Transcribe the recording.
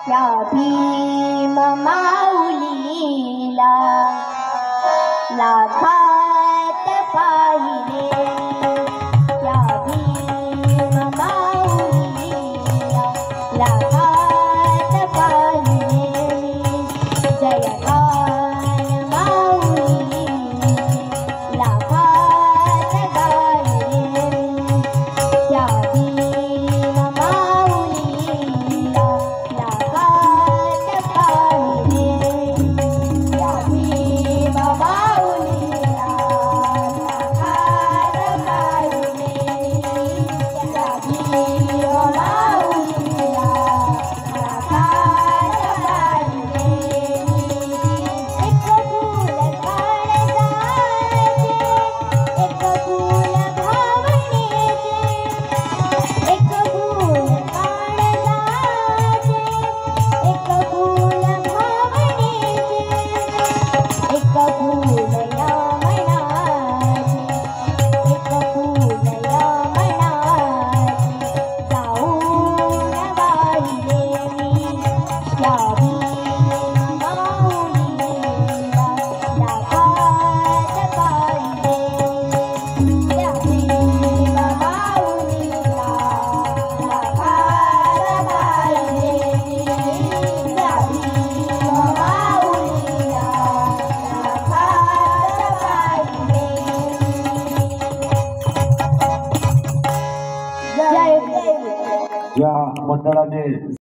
या भीम माऊलीला लाखात पाहिले, या भीम माऊलीला लाखात पाहिले, जयगान माऊली लाखात गायले, या भीम माऊलीला लाखात पाहिले, या भीम माऊलीला लाखात पाहिले, या भीम माऊलीला लाखात पाहिले. एक फूल काळजाचे, एक फूल भावनेचे, एक फूल काळजाचे, एक फूल भावनेचे, एक फूल या मनाचे, एक फूल या मनाचे, जाऊन वाहिले मी या भीम माऊलीला लाखात पाहिले, या भीम माऊलीला लाखात पाहिले, या भीम माऊलीला लाखात पाहिले. जय जय या मंडळाने